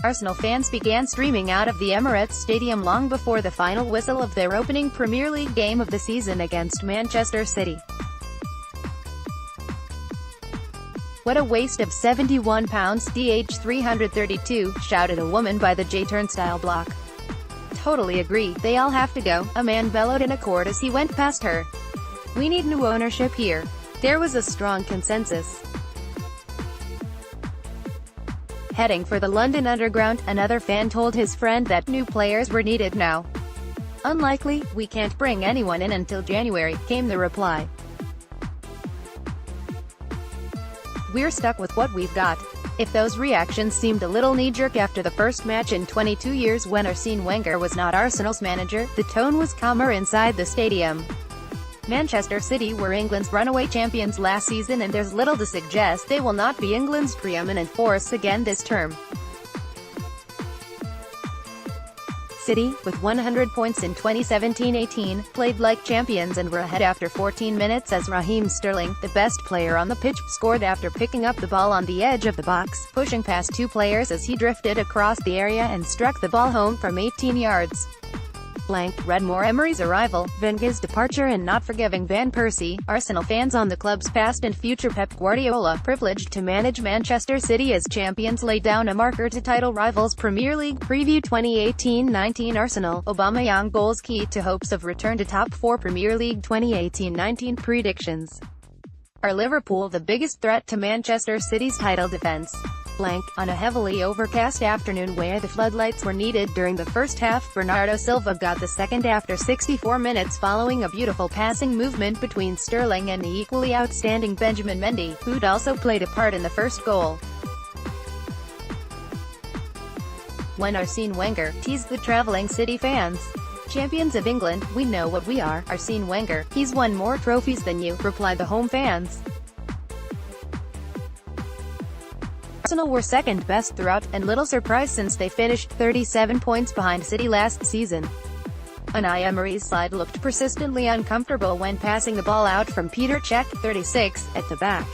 Arsenal fans began streaming out of the Emirates Stadium long before the final whistle of their opening Premier League game of the season against Manchester City. "What a waste of £71, DH 332, shouted a woman by the Turnstile block. "Totally agree, they all have to go," a man bellowed in accord as he went past her. "We need new ownership here." There was a strong consensus. Heading for the London Underground, another fan told his friend that new players were needed now. "Unlikely, we can't bring anyone in until January," came the reply. "We're stuck with what we've got." If those reactions seemed a little knee-jerk after the first match in 22 years when Arsene Wenger was not Arsenal's manager, the tone was calmer inside the stadium. Manchester City were England's runaway champions last season, and there's little to suggest they will not be England's preeminent force again this term. City, with 100 points in 2017-18, played like champions and were ahead after 14 minutes as Raheem Sterling, the best player on the pitch, scored after picking up the ball on the edge of the box, pushing past two players as he drifted across the area and struck the ball home from 18 yards. Unai Emery's arrival, Wenger's departure and not forgiving Van Persie, Arsenal fans on the club's past and future. Pep Guardiola, privileged to manage Manchester City as champions, laid down a marker to title rivals. Premier League preview 2018-19 Arsenal, Aubameyang goals key to hopes of return to top 4. Premier League 2018-19 predictions. Are Liverpool the biggest threat to Manchester City's title defence? On a heavily overcast afternoon where the floodlights were needed during the first half, Bernardo Silva got the second after 64 minutes following a beautiful passing movement between Sterling and the equally outstanding Benjamin Mendy, who'd also played a part in the first goal. When Arsene Wenger teased the travelling City fans, "Champions of England, we know what we are, Arsene Wenger, he's won more trophies than you," replied the home fans. Arsenal were second best throughout, and little surprise since they finished 37 points behind City last season. Unai Emery's side looked persistently uncomfortable when passing the ball out from Peter Cech, 36, at the back.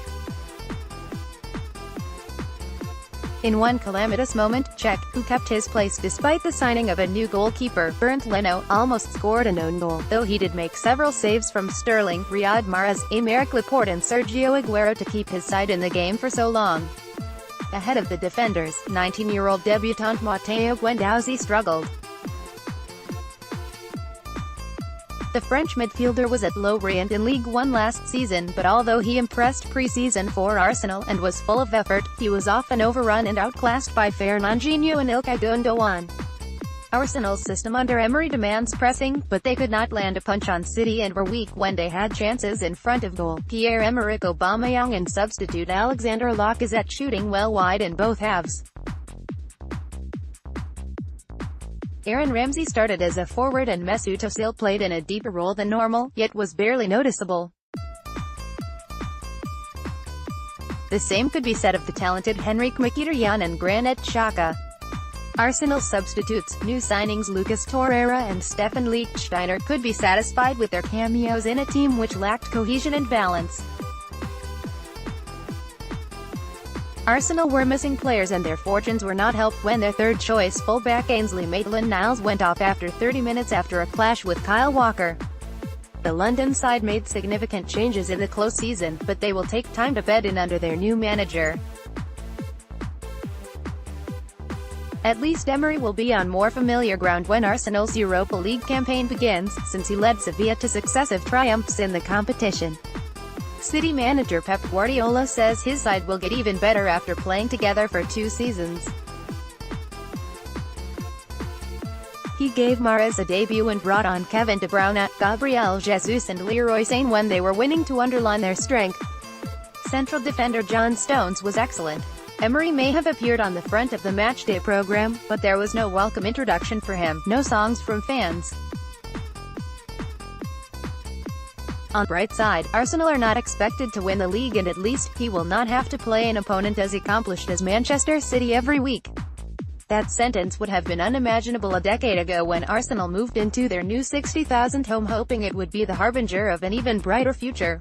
In one calamitous moment, Cech, who kept his place despite the signing of a new goalkeeper, Bernd Leno, almost scored an own goal, though he did make several saves from Sterling, Riyad Mahrez, Aymeric Laporte and Sergio Aguero to keep his side in the game for so long. Ahead of the defenders, 19-year-old debutant Matteo Guendouzi struggled. The French midfielder was at Lorient in Ligue 1 last season, but although he impressed pre-season for Arsenal and was full of effort, he was often overrun and outclassed by Fernandinho and Ilkay Gundogan. Arsenal's system under Emery demands pressing, but they could not land a punch on City and were weak when they had chances in front of goal. Pierre-Emerick Aubameyang and substitute Alexander Lacazette shooting well wide in both halves. Aaron Ramsey started as a forward and Mesut Özil played in a deeper role than normal, yet was barely noticeable. The same could be said of the talented Henrikh Mkhitaryan and Granit Xhaka. Arsenal substitutes, new signings Lucas Torreira and Stefan Lichtsteiner, could be satisfied with their cameos in a team which lacked cohesion and balance. Arsenal were missing players and their fortunes were not helped when their third-choice fullback Ainsley Maitland-Niles went off after 30 minutes after a clash with Kyle Walker. The London side made significant changes in the close season, but they will take time to bed in under their new manager. At least Emery will be on more familiar ground when Arsenal's Europa League campaign begins, since he led Sevilla to successive triumphs in the competition. City manager Pep Guardiola says his side will get even better after playing together for 2 seasons. He gave Mahrez a debut and brought on Kevin De Bruyne, Gabriel Jesus and Leroy Sane when they were winning to underline their strength. Central defender John Stones was excellent. Emery may have appeared on the front of the matchday program, but there was no welcome introduction for him, no songs from fans. On the bright side, Arsenal are not expected to win the league, and at least, he will not have to play an opponent as accomplished as Manchester City every week. That sentence would have been unimaginable a decade ago when Arsenal moved into their new 60,000 home hoping it would be the harbinger of an even brighter future.